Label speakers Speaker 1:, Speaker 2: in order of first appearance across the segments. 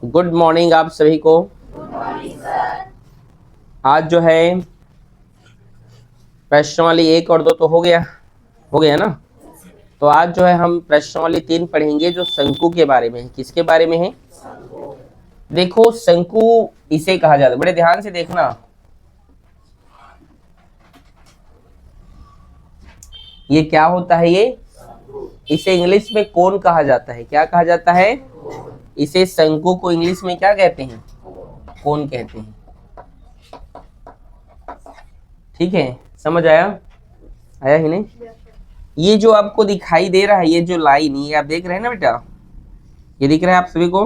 Speaker 1: Good morning आप सभी को। आज जो है प्रश्नावली 1 और 2 तो हो गया ना। तो आज जो है हम प्रश्नावली 3 पढ़ेंगे जो शंकु के बारे में है। किसके बारे में है? देखो शंकु इसे कहा जाता है, बड़े ध्यान से देखना। ये क्या होता है? ये इसे इंग्लिश में कोन कहा जाता है। क्या कहा जाता है? इसे शंकु को इंग्लिश में क्या कहते हैं? कोन कहते हैं। ठीक है, समझ आया? आया ही नहीं? ये जो आपको दिखाई दे रहा है, ये जो लाइन, ये आप देख रहे हैं ना बेटा, ये दिख रहा है आप सभी को?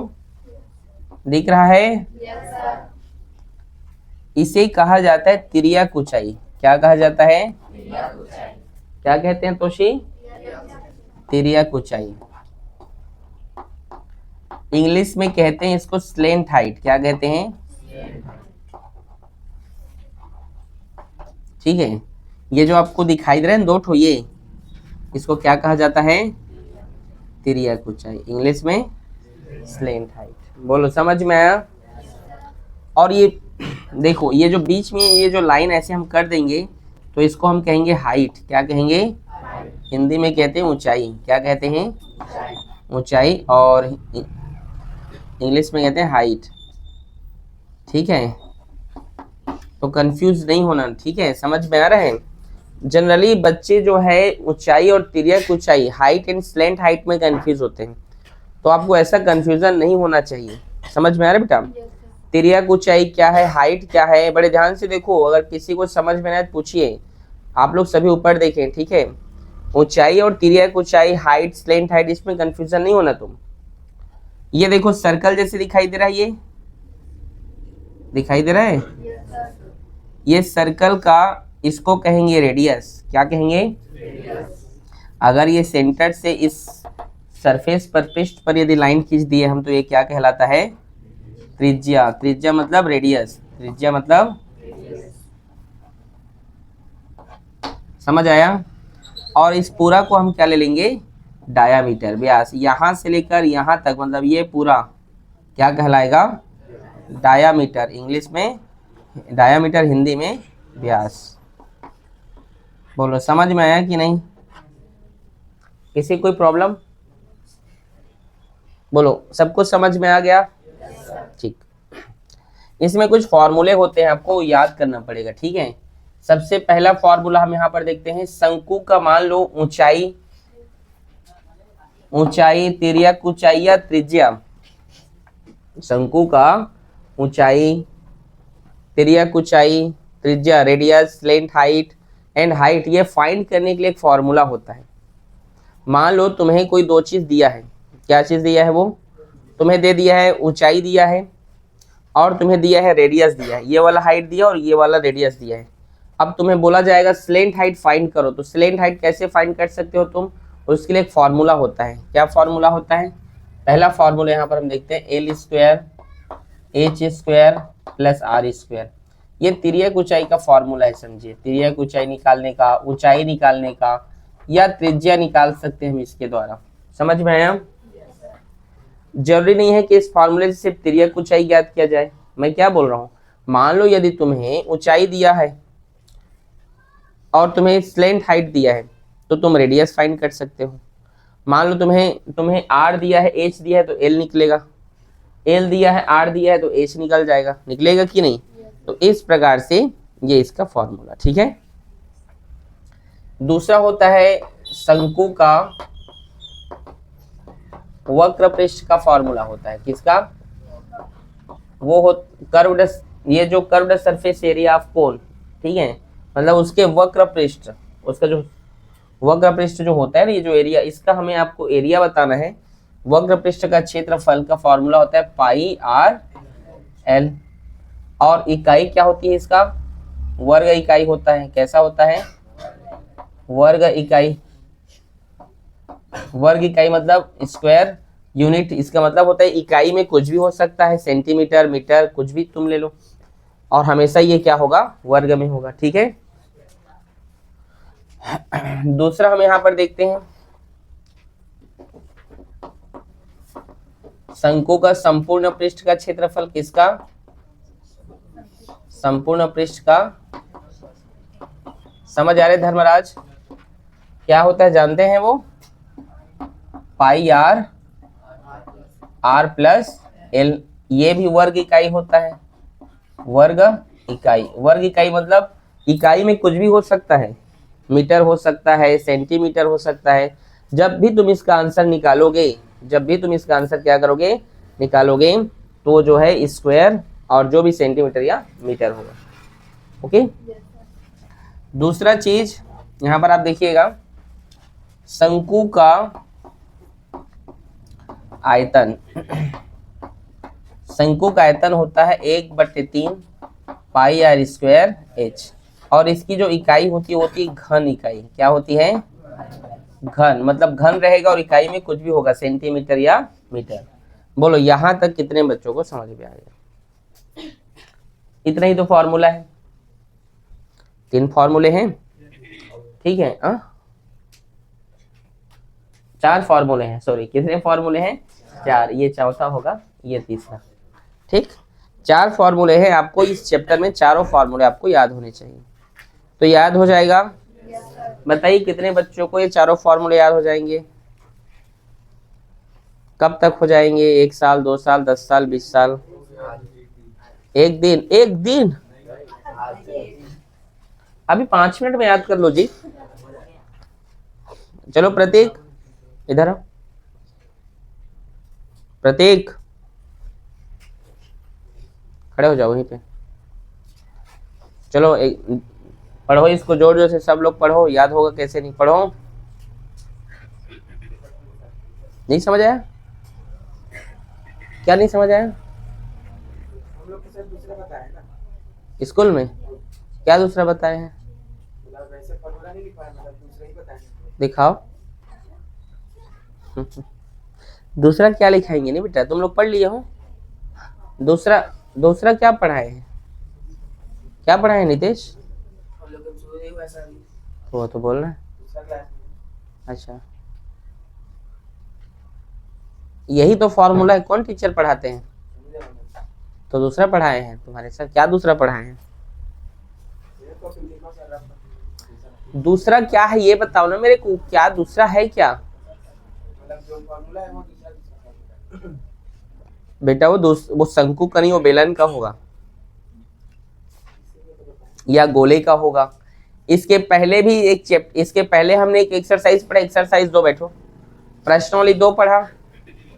Speaker 1: दिख रहा है? इसे कहा जाता है तिर्यक ऊंचाई। क्या कहा जाता है? क्या कहते हैं तोशी? तिर्यक ऊंचाई। इंग्लिश में कहते हैं इसको स्लेंट हाइट। क्या कहते हैं? ठीक है, ये जो आपको दिखाई दे रहा है दो ठो, ये इसको क्या कहा जाता है? तिर्यक ऊंचाई, इंग्लिश में स्लेंट हाइट। बोलो समझ में आया? और ये देखो, ये जो बीच में ये जो लाइन ऐसे हम कर देंगे तो इसको हम कहेंगे हाइट। क्या कहेंगे? हिंदी में कहते हैं ऊंचाई। क्या कहते हैं? ऊंचाई। और इंग्लिश में कहते हैं हाइट। ठीक है, तो कंफ्यूज नहीं होना। ठीक है, समझ में आ रहा है? जनरली बच्चे जो है ऊंचाई और तिर्यक ऊंचाई, हाइट एंड स्लेंट हाइट में कंफ्यूज होते हैं, तो आपको ऐसा कंफ्यूजन नहीं होना चाहिए। समझ में आ रहा है बेटा? तिर्यक ऊंचाई क्या है, हाइट क्या है, बड़े ध्यान से देखो। अगर किसी को समझ में ना पूछिए। आप लोग सभी ऊपर देखें, ठीक है? ऊंचाई और तिर्यक ऊंचाई, हाइट, स्लेंट हाइट, इसमें कंफ्यूजन नहीं होना तुम। ये देखो सर्कल जैसे दिखाई दे रहा है, ये दिखाई दे रहा है? ये सर्कल का इसको कहेंगे रेडियस। क्या कहेंगे? अगर ये सेंटर से इस सरफेस पर, पृष्ठ पर यदि लाइन खींच दिए हम, तो ये क्या कहलाता है? त्रिज्या। त्रिज्या मतलब रेडियस। त्रिज्या मतलब, समझ आया? और इस पूरा को हम क्या ले लेंगे? डायामीटर, व्यास। यहां से लेकर यहां तक, मतलब ये पूरा क्या कहलाएगा? डायामीटर। इंग्लिश में डायामीटर, हिंदी में व्यास। बोलो समझ में आया कि नहीं? किसी कोई प्रॉब्लम? बोलो सबको समझ में आ गया? ठीक। इसमें कुछ फॉर्मूले होते हैं, आपको याद करना पड़ेगा। ठीक है, सबसे पहला फॉर्मूला हम यहाँ पर देखते हैं। शंकु का मान लो ऊंचाई, ऊंचाई, तिर्यक ऊंचाई या त्रिज्या। शंकु का ऊंचाई, तिर्यक ऊंचाई, त्रिज्या, radius, slant height and height, ये फाइंड करने के लिए एक फॉर्मूला होता है। मान लो तुम्हें कोई दो चीज दिया है। क्या चीज दिया है? वो तुम्हें दे दिया है ऊंचाई दिया है, और तुम्हें दिया है रेडियस दिया है। ये वाला हाइट दिया और ये वाला रेडियस दिया है। अब तुम्हें बोला जाएगा स्लेंट हाइट फाइंड करो। तो स्लेंट हाइट कैसे फाइंड कर सकते हो तुम? उसके लिए एक फॉर्मूला होता है। क्या फॉर्मूला होता है? पहला फॉर्मूला यहाँ पर हम देखते हैं, L square H square plus R square. ये तिर्यक ऊंचाई का फॉर्मूला है। समझिए, तिर्यक ऊंचाई निकालने का, ऊंचाई निकालने का, या त्रिज्या निकाल सकते हैं हम इसके द्वारा। समझ में आया? जरूरी नहीं है कि इस फॉर्मूले से सिर्फ तिर्यक ऊंचाई ज्ञात किया जाए। मैं क्या बोल रहा हूं, मान लो यदि तुम्हें ऊंचाई दिया है और तुम्हें स्लेंट हाइट दिया है, तो तुम रेडियस फाइंड कर सकते हो। मान लो तुम्हें आर दिया है, एच दिया है, तो एल निकलेगा। एल दिया है, आर दिया है, तो एच निकल जाएगा। निकलेगा कि नहीं? तो इस प्रकार से ये इसका फॉर्मूला। ठीक है। दूसरा होता है शंकु का वक्र पृष्ठ का फॉर्मूला होता है। किसका? वो हो कर्व्ड, ये जो curved surface area of cone. ठीक है, मतलब उसके वक्र पृष्ठ, उसका जो वक्र पृष्ठ जो होता है ना, ये जो एरिया, इसका हमें आपको एरिया बताना है। वक्र पृष्ठ का क्षेत्रफल का फॉर्मूला होता है पाई आर एल। और इकाई क्या होती है इसका? वर्ग इकाई होता है। कैसा होता है? वर्ग इकाई। वर्ग इकाई मतलब स्क्वायर यूनिट। इसका मतलब होता है इकाई में कुछ भी हो सकता है, सेंटीमीटर, मीटर, कुछ भी तुम ले लो, और हमेशा ये क्या होगा? वर्ग में होगा। ठीक है। दूसरा हम यहां पर देखते हैं, शंकु का संपूर्ण पृष्ठ का क्षेत्रफल किसका? संपूर्ण पृष्ठ का। समझ आ रहे धर्मराज? क्या होता है जानते हैं वो? पाई आर आर प्लस एल। ये भी वर्ग इकाई होता है। वर्ग इकाई, वर्ग इकाई मतलब इकाई में कुछ भी हो सकता है, मीटर हो सकता है, सेंटीमीटर हो सकता है। जब भी तुम इसका आंसर निकालोगे, जब भी तुम इसका आंसर क्या करोगे, निकालोगे, तो जो है स्क्वायर और जो भी सेंटीमीटर या मीटर होगा। ओके। दूसरा चीज यहां पर आप देखिएगा, शंकु का आयतन। शंकु का आयतन होता है 1/3 पाई आर स्क्वायर एच, और इसकी जो इकाई होती है घन इकाई। क्या होती है? घन, मतलब घन रहेगा और इकाई में कुछ भी होगा, सेंटीमीटर या मीटर। बोलो यहां तक कितने बच्चों को समझ में आएगा? इतना ही तो फॉर्मूला है, 3 फॉर्मूले हैं, ठीक है। 4 फॉर्मूले हैं, सॉरी कितने फॉर्मूले हैं? 4। ये चौथा होगा, ये तीसरा, ठीक। 4 फॉर्मूले हैं, आपको इस चैप्टर में चारों फॉर्मूले आपको याद होने चाहिए। तो याद हो जाएगा? बताइए कितने बच्चों को ये चारों फॉर्मूले याद हो जाएंगे? कब तक हो जाएंगे? 1 साल, 2 साल, 10 साल, 20 साल? 1 दिन? 1 दिन? अभी 5 मिनट में याद कर लो जी। चलो प्रतीक इधर आओ। प्रतीक खड़े हो जाओ वहीं पे। चलो पढ़ो इसको जोर जोर से, सब लोग पढ़ो, याद होगा कैसे नहीं। पढ़ो। नहीं समझ आया? क्या नहीं समझ आया? हम लोग के दूसरा बताया ना स्कूल में। क्या दूसरा बताए हैं? दिखाओ। दूसरा क्या लिखाएंगे? नहीं बेटा तुम लोग पढ़ लिए हो। दूसरा क्या पढ़ाए हैं? क्या पढ़ाए नितेश? वो तो बोल रहा है। अच्छा, यही तो फॉर्मूला है। कौन टीचर पढ़ाते हैं? तो दूसरा पढ़ाए हैं तुम्हारे सर। क्या दूसरा पढ़ाए हैं? दूसरा क्या है ये बताओ ना मेरे को, क्या दूसरा है क्या? बेटा वो शंकु का नहीं, वो बेलन का होगा या गोले का होगा। इसके पहले भी इसके पहले हमने एक एक्सरसाइज पढ़ा, एक्सरसाइज 2 बैठो, प्रश्नावली 2 पढ़ा।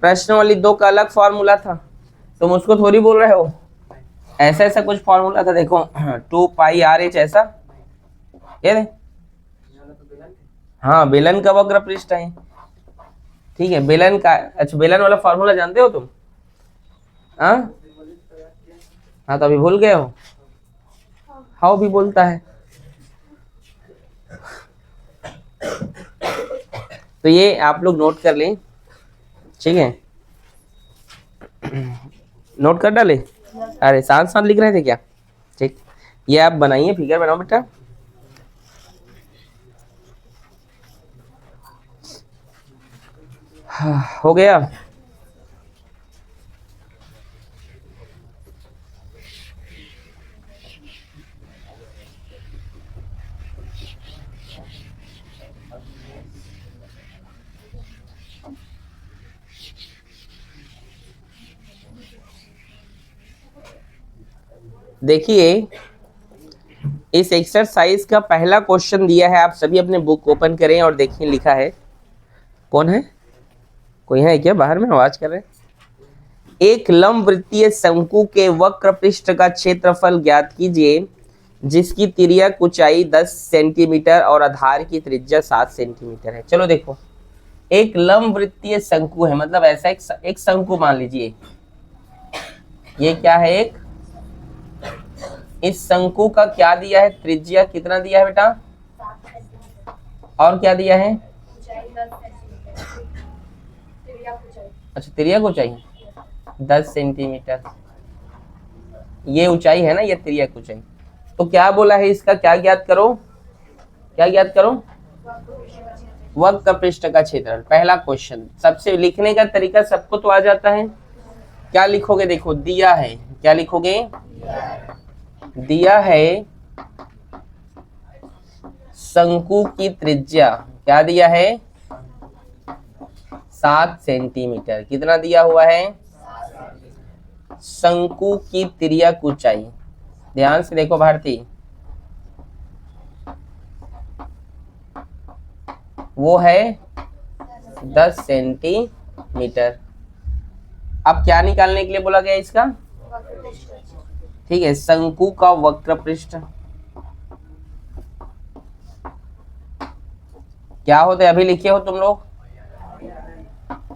Speaker 1: प्रश्नावली 2 का अलग फॉर्मूला था, तुम उसको थोड़ी बोल रहे हो। ऐसा कुछ फॉर्मूला था, देखो 2 पाई आर एच, ऐसा ये। हाँ बेलन का वक्र पृष्ठ है, ठीक है। बेलन का, अच्छा बेलन वाला फॉर्मूला जानते हो तुम? हाँ तो अभी भूल गए हो? हाउ भी बोलता है। तो ये आप लोग नोट कर लें, ठीक है। नोट कर डाले? अरे साथ साथ लिख रहे थे क्या? ठीक, ये आप बनाइए, फिगर बनाओ बेटा। हो गया? देखिए इस एक्सरसाइज का पहला क्वेश्चन दिया है, आप सभी अपने बुक ओपन करें और देखिए लिखा है। कौन है? कोई है क्या बाहर में? आवाज कर रहे हैं। एक लंबवृत्तीय शंकु के वक्र पृष्ठ का क्षेत्रफल ज्ञात कीजिए जिसकी तिर्यक ऊंचाई 10 सेंटीमीटर और आधार की त्रिज्या 7 सेंटीमीटर है। चलो देखो, एक लंबवृत्तीय शंकु है, मतलब ऐसा एक शंकु मान लीजिए। ये क्या है? एक, इस शंकु का क्या दिया है? त्रिज्या कितना दिया है बेटा? और क्या दिया है? अच्छा तिर्यक ऊंचाई 10 सेंटीमीटर, ये ऊंचाई है ना, ये तिर्यक ऊंचाई। तो क्या बोला है इसका? क्या ज्ञात करो? क्या ज्ञात करो? वक्र पृष्ठ का क्षेत्रफल। पहला क्वेश्चन, सबसे लिखने का तरीका सबको तो आ जाता है। क्या लिखोगे, देखो दिया है, क्या लिखोगे, दिया है शंकु की त्रिज्या, क्या दिया है, 7 सेंटीमीटर। कितना दिया हुआ है, शंकु की तिर्यक ऊंचाई, ध्यान से देखो भारती, वो है 10 सेंटीमीटर। अब क्या निकालने के लिए बोला गया इसका, ठीक है, शंकु का वक्र पृष्ठ क्या होता है, अभी लिखे हो तुम लोग,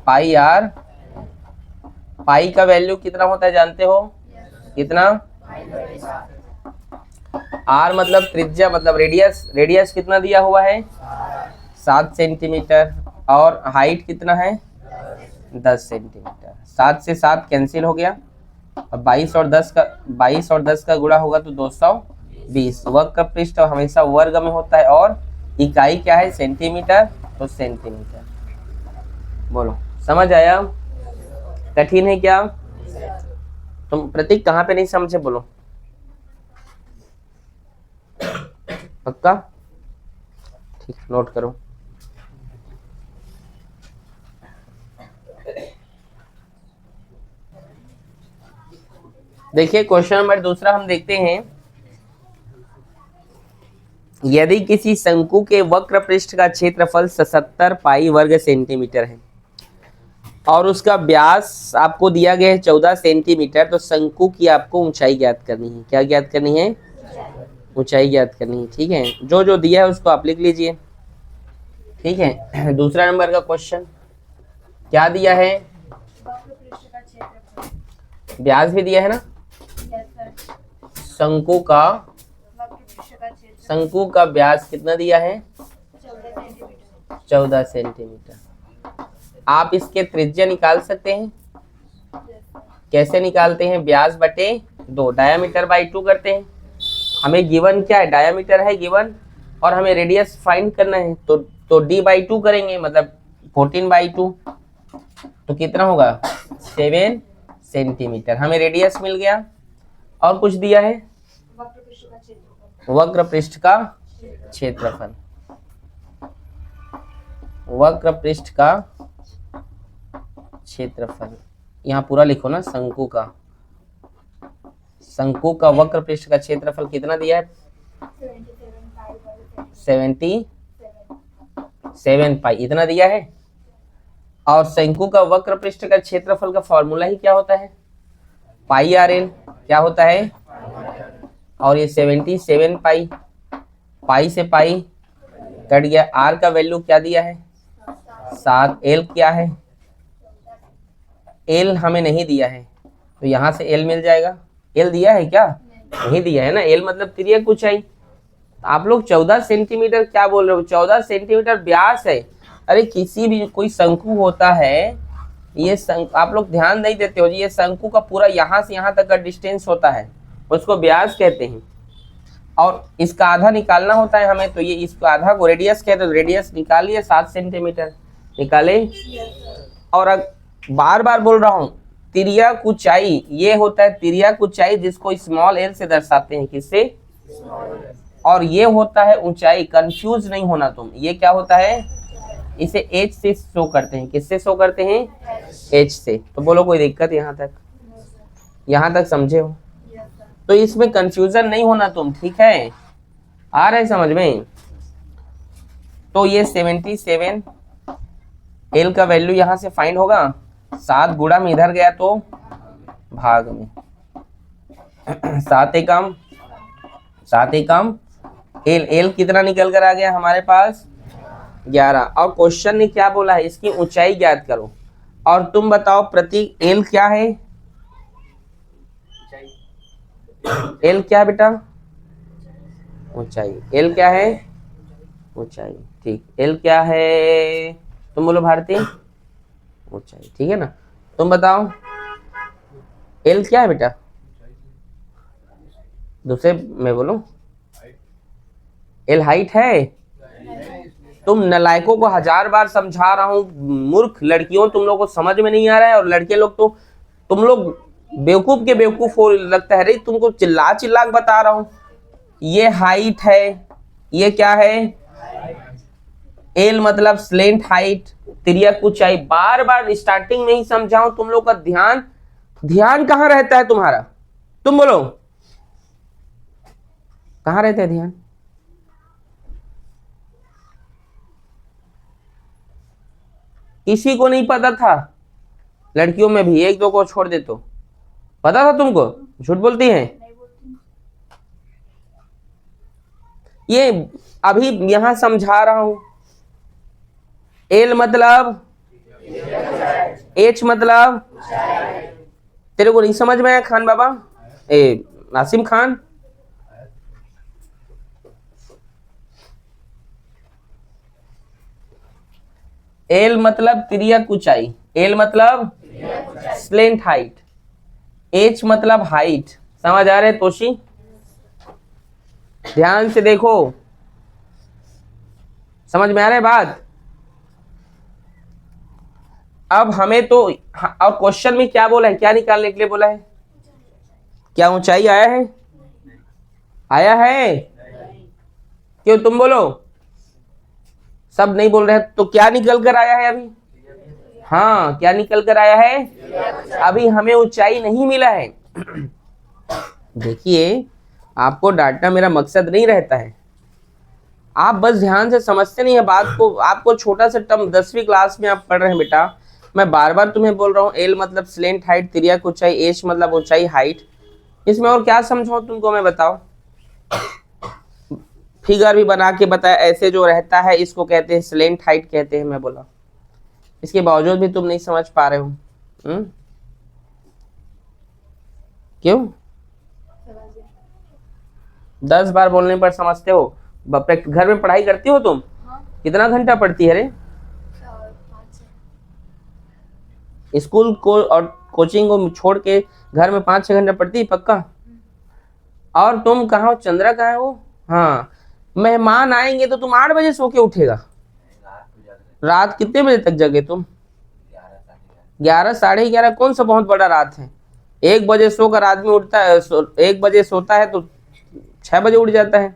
Speaker 1: पाई आर। पाई का वैल्यू कितना होता है जानते हो, कितना, आर मतलब त्रिज्या मतलब रेडियस, रेडियस कितना दिया हुआ है, 7 सेंटीमीटर, और हाइट कितना है, 10 सेंटीमीटर। 7 से 7 कैंसिल हो गया, अब 22 और 10 का गुणा होगा तो 220। वक्र पृष्ठ हमेशा वर्ग में होता है और इकाई क्या है, सेंटीमीटर, तो सेंटीमीटर। बोलो समझ आया, कठिन है क्या, तुम प्रतीक कहाँ पे नहीं समझे, बोलो पक्का, ठीक, नोट करो। देखिए क्वेश्चन नंबर दूसरा हम देखते हैं, यदि किसी शंकु के वक्र पृष्ठ का क्षेत्रफल 77 पाई वर्ग सेंटीमीटर है और उसका व्यास आपको दिया गया है 14 सेंटीमीटर, तो शंकु की आपको ऊंचाई ज्ञात करनी है। क्या ज्ञात करनी है, ऊंचाई ज्ञात करनी है, ठीक है, जो जो दिया है उसको आप लिख लीजिए, ठीक है। दूसरा नंबर का क्वेश्चन क्या दिया है, व्यास भी दिया है ना, शंकु का व्यास कितना दिया है, 14 सेंटीमीटर। आप इसके त्रिज्या निकाल सकते हैं, कैसे निकालते हैं, व्यास बटे 2, डायामीटर बाई 2 करते हैं। हमें गिवन क्या है, डायामीटर है गिवन, और हमें रेडियस फाइंड करना है, तो d बाई 2 करेंगे, मतलब 14/2, तो कितना होगा, 7 सेंटीमीटर। हमें रेडियस मिल गया, और कुछ दिया है, वक्र पृष्ठ का क्षेत्रफल, वक्र पृष्ठ का क्षेत्रफल, यहाँ पूरा लिखो ना, शंकु का वक्र पृष्ठ का क्षेत्रफल कितना दिया है, 77 पाई, इतना दिया है। और शंकु का वक्र पृष्ठ का क्षेत्रफल का फॉर्मूला ही क्या होता है, पाई आर एल, क्या होता है, और ये 77 पाई, पाई से पाई कट गया, आर का वैल्यू क्या दिया है 7, एल क्या है, एल हमें नहीं दिया है, तो यहाँ से एल मिल जाएगा। एल दिया है क्या, नहीं दिया है ना, एल मतलब तिर्यक ऊंचाई। आप लोग 14 सेंटीमीटर क्या बोल रहे हो, 14 सेंटीमीटर व्यास है। अरे किसी भी कोई शंकु होता है, ये आप लोग ध्यान नहीं देते हो जी, ये शंकु का पूरा यहाँ से यहाँ तक का डिस्टेंस होता है, उसको व्यास कहते हैं, और इसका आधा निकालना होता है हमें, तो ये इसका आधा को रेडियस कहते हैं, रेडियस निकालिए 7 सेंटीमीटर निकाले। और बार बार बोल रहा हूँ, तिर्यक ऊंचाई ये होता है, तिर्यक ऊंचाई जिसको स्मॉल एल से दर्शाते हैं, किससे, और ये होता है ऊंचाई, कंफ्यूज नहीं होना तुम, ये क्या होता है, इसे एच से शो करते हैं, किससे शो करते हैं, एच से। तो बोलो कोई दिक्कत यहाँ तक समझे हो, तो इसमें कंफ्यूजन नहीं होना तुम, ठीक है, आ रहा है समझ में। तो ये 77 एल का वैल्यू यहाँ से फाइंड होगा, 7 गुणा में इधर गया तो भाग में, 7 एकम एल, एल कितना निकल कर आ गया हमारे पास 11। और क्वेश्चन ने क्या बोला है, इसकी ऊंचाई ज्ञात करो, और तुम बताओ प्रतीक एल क्या है, एल क्या है बेटा, ऊंचाई, एल क्या है, ऊंचाई, ठीक, एल क्या है, तुम बोलो भारती, ऊंचाई, ठीक है ना। तुम बताओ एल क्या है बेटा, दूसरे मैं बोलूं, एल हाइट है। तुम नलायकों को 1000 बार समझा रहा हूं, मूर्ख लड़कियों तुम लोग को समझ में नहीं आ रहा है, और लड़के लोग तो तुम लोग बेवकूफ के बेवकूफ हो लगता है रे, तुमको चिल्ला चिल्ला के बता रहा हूं। ये हाइट है, ये क्या है, एल मतलब स्लेंट हाइट, तिर्यक ऊंचाई। बार बार स्टार्टिंग में ही समझाऊं, तुम लोग का ध्यान ध्यान कहां रहता है तुम्हारा? तुम बोलो कहां रहता है ध्यान? किसी को नहीं पता था, लड़कियों में भी एक दो को छोड़ दे तो पता था तुमको? झूठ बोलती हैं ये। अभी यहां समझा रहा हूं। एल मतलब, एच मतलब, तेरे को नहीं समझ में आया खान बाबा, ए नासिम खान? एल मतलब तिर्यक ऊंचाई, एल मतलब स्लेंट हाइट, एच मतलब हाइट। समझ आ रहे तोशी? ध्यान से देखो, समझ में आ रहा है बात? अब हमें तो और क्वेश्चन में क्या बोला है, क्या निकालने के लिए बोला है? क्या ऊंचाई आया है? आया है? क्यों तुम बोलो, सब नहीं बोल रहे तो क्या निकल कर आया है अभी? हाँ, क्या निकल कर आया है? अभी हमें ऊंचाई नहीं मिला है। देखिए, आपको डांटना मेरा मकसद नहीं रहता है, आप बस ध्यान से समझते नहीं है बात को। आपको छोटा सा टर्म 10वीं क्लास में आप पढ़ रहे हैं बेटा, मैं बार बार तुम्हें बोल रहा हूँ। एल मतलब स्लेंट हाइट, तिर्यक ऊंचाई, एच मतलब ऊंचाई हाइट। इसमें और क्या समझाऊं तुमको मैं, बताओ? फिगर भी बना के बताया, ऐसे जो रहता है इसको कहते हैं स्लेंट हाइट कहते हैं, मैं बोला। इसके बावजूद भी तुम नहीं समझ पा रहे हो। क्यों? 10 बार बोलने पर समझते हो? घर में पढ़ाई करती हो तुम? कितना घंटा पढ़ती है रे? स्कूल को और कोचिंग को छोड़ के घर में 5-6 घंटा पढ़ती है पक्का? और तुम कहाँ हो, चंद्रा कहाँ है वो? हाँ, मेहमान आएंगे तो तुम 8 बजे सो के उठेगा? रात कितने बजे तक जगे तुम? 11, 11:30? कौन सा बहुत बड़ा रात है? 1 बजे सोकर आदमी उठता है, 1 बजे सोता है तो 6 बजे उठ जाता है।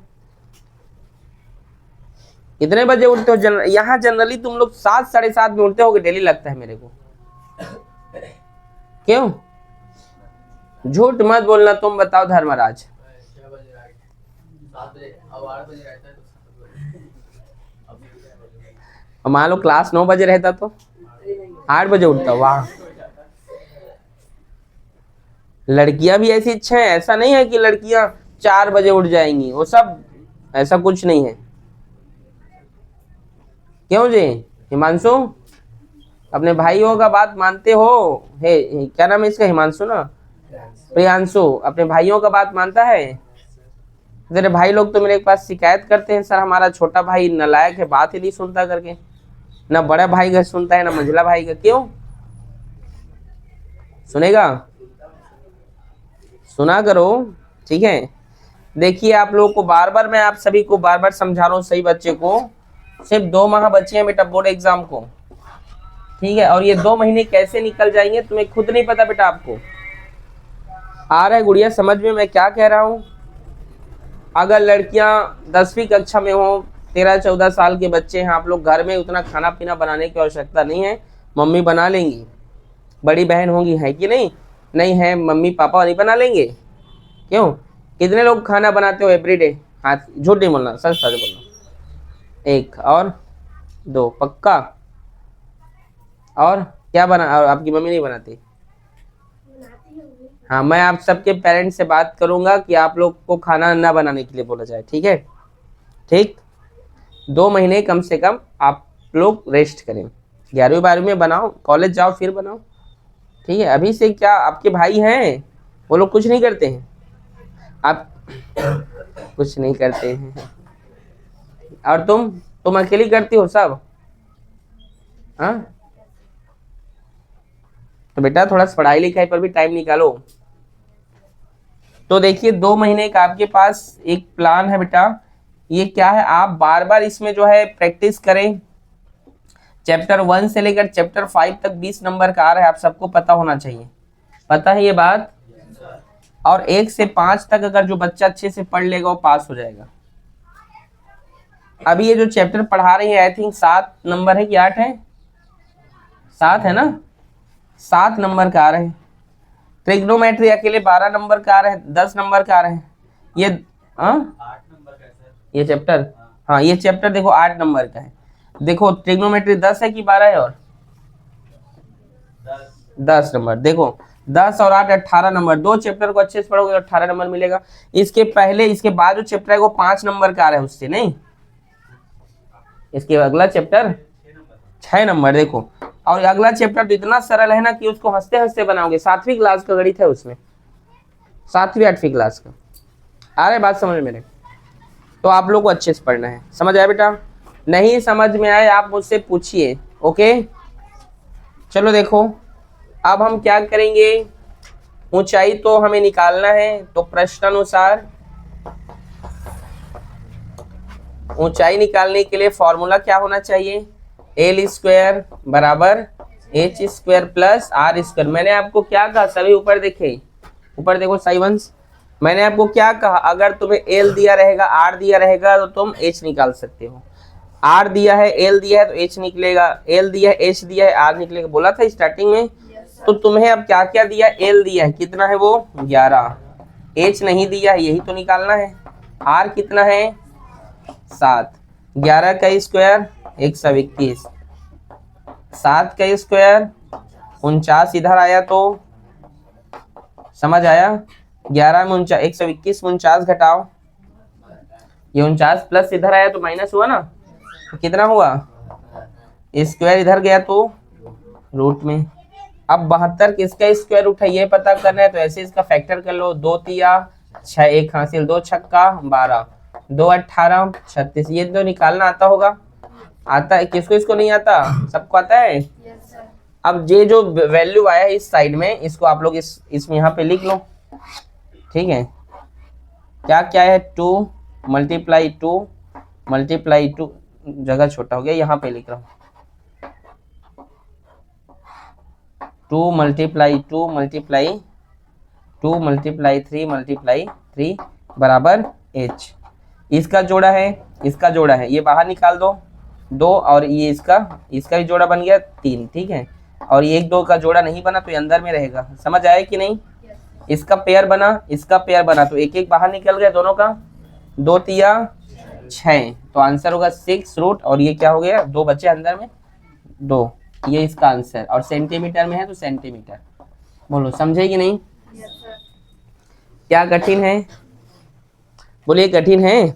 Speaker 1: कितने बजे उठते हो? यहाँ जनरली तुम लोग 7, 7:30 में उठते होगे, डेली लगता है मेरे को। क्यों? झूठ मत बोलना, तुम बताओ धर्मराज। मान लो क्लास 9 बजे रहता तो 8 बजे उठता। वाह, लड़कियां भी ऐसी इच्छा है, ऐसा नहीं है कि लड़कियां 4 बजे उठ जाएंगी, वो सब ऐसा कुछ नहीं है। क्यों जी हिमांशु, अपने भाइयों का बात मानते हो? क्या नाम है इसका, हिमांशु ना प्रियांशु, अपने भाइयों का बात मानता है? तेरे भाई लोग तो मेरे पास शिकायत करते हैं, सर हमारा छोटा भाई नालायक है, बात ही नहीं सुनता करके। ना बड़ा भाई का सुनता है, ना मंझला भाई का। क्यों सुनेगा? सुना करो, ठीक है। देखिए, आप लोगों को बार बार, मैं आप सभी को बार बार समझा रहा हूँ, सही बच्चे को सिर्फ 2 माह बचे हैं बेटा बोर्ड एग्जाम को, ठीक है। और ये 2 महीने कैसे निकल जाएंगे तुम्हें खुद नहीं पता बेटा। आपको आ रहा है गुड़िया समझ में मैं क्या कह रहा हूँ? अगर लड़कियां 10वीं कक्षा में हो, 13-14 साल के बच्चे हैं आप लोग, घर में उतना खाना पीना बनाने की आवश्यकता नहीं है, मम्मी बना लेंगी। बड़ी बहन होंगी, है कि नहीं? नहीं है, मम्मी पापा नहीं बना लेंगे? क्यों? कितने लोग खाना बनाते हो एवरीडे? हाथ, झूठ नहीं बोलना, सच सच बोलना। 1 और 2 पक्का? और क्या बना, और आपकी मम्मी नहीं बनाती? हाँ, मैं आप सबके पेरेंट्स से बात करूंगा कि आप लोग को खाना ना बनाने के लिए बोला जाए, ठीक है? ठीक, 2 महीने कम से कम आप लोग रेस्ट करें। 11वीं 12वीं में बनाओ, कॉलेज जाओ फिर बनाओ, ठीक है। अभी से क्या आपके भाई हैं, वो लोग कुछ नहीं करते हैं? आप कुछ नहीं करते हैं, और तुम अकेली करती हो सब? हाँ, तो बेटा थोड़ा पढ़ाई लिखाई पर भी टाइम निकालो। तो देखिए, 2 महीने का आपके पास एक प्लान है बेटा। ये क्या है, आप बार बार इसमें जो है प्रैक्टिस करें। चैप्टर 1 से लेकर चैप्टर 5 तक 20 नंबर का आ रहा है, आप सबको पता होना चाहिए। पता है ये बात? और 1 से 5 तक अगर जो बच्चा अच्छे से पढ़ लेगा वो पास हो जाएगा। अभी ये जो चैप्टर पढ़ा रही है आई थिंक 7 नंबर है कि 8 है? 7 है ना? 7 नंबर का आ रहे हैं। ट्रिग्नोमेट्री अकेले 12 नंबर का आ रहे हैं, 10 नंबर का आ रहे हैं। ये 8 नंबर का है सर ये चैप्टर। हाँ ये चैप्टर देखो 8 नंबर का है। देखो ट्रिग्नोमेट्री 10 है कि 12 है? और 10 नंबर। देखो 10 और 8 18 नंबर। 2 चैप्टर को अच्छे से पढ़ोगे तो 18 नंबर मिलेगा। इसके पहले इसके बाद जो चैप्टर है वो 5 नंबर का आ रहा है, उससे नहीं, इसके अगला चैप्टर 6 नंबर। देखो और अगला चैप्टर तो इतना सरल है ना कि उसको हंसते हंसते बनाओगे। 7वीं क्लास का गणित है उसमें, 7वीं 8वीं क्लास का। आ रहे बात समझ मेरे? तो आप लोग को अच्छे से पढ़ना है। समझ आया बेटा? नहीं समझ में आए आप मुझसे पूछिए। ओके चलो देखो अब हम क्या करेंगे। ऊंचाई तो हमें निकालना है, तो प्रश्नानुसार ऊंचाई निकालने के लिए फॉर्मूला क्या होना चाहिए? एल स्क्वायर बराबर H square plus R square. मैंने आपको क्या कहा? सभी ऊपर देखे, ऊपर देखो साई वंश। मैंने आपको क्या कहा? अगर तुम्हें एल दिया रहेगा आर दिया रहेगा तो तुम एच निकाल सकते हो। आर दिया है एल दिया है तो एच निकलेगा, एल दिया है एच दिया है आर निकलेगा। बोला था स्टार्टिंग में। तो तुम्हें अब क्या क्या दिया? एल दिया है, कितना है वो? 11। एच नहीं दिया है, यही तो निकालना है। आर कितना है? 7। 11 का स्क्वायर 121, 7 का स्क्वायर 49 इधर आया तो समझ आया? 11 में 121 में 49 घटाओ, ये 49 प्लस इधर आया तो माइनस हुआ ना, तो कितना हुआ? स्क्वायर इधर गया तो रूट में। अब 72 किसका स्क्वायर रूट है ये पता करना है, तो ऐसे इसका फैक्टर कर लो। 2 तिया 6, 1 हासिल, 2 छक्का 12, 2 18 36। ये तो निकालना आता होगा? आता है? किसको इसको नहीं आता? सबको आता है। अब ये जो वैल्यू आया है इस साइड में, इसको आप लोग इसमें यहाँ पे लिख लो। ठीक है, क्या क्या है? 2 मल्टीप्लाई 2 मल्टीप्लाई 2, जगह छोटा हो गया, यहाँ पे लिख रहा हूँ। 2 मल्टीप्लाई 2 मल्टीप्लाई 2 मल्टीप्लाई 3 मल्टीप्लाई 3 बराबर h। इसका जोड़ा है, इसका जोड़ा है, ये बाहर निकाल दो 2, और ये इसका भी जोड़ा बन गया 3। ठीक है, और ये 1 2 का जोड़ा नहीं बना तो ये अंदर में रहेगा। समझ आया कि नहीं? इसका पेयर बना, इसका पेयर बना, तो 1 1 बाहर निकल गया दोनों का। 2 तिया 6, तो आंसर होगा 6 रूट, और ये क्या हो गया? 2 बचे अंदर में 2, ये इसका आंसर। और सेंटीमीटर में है तो सेंटीमीटर। बोलो समझे कि नहीं? क्या कठिन है? बोलिए कठिन है?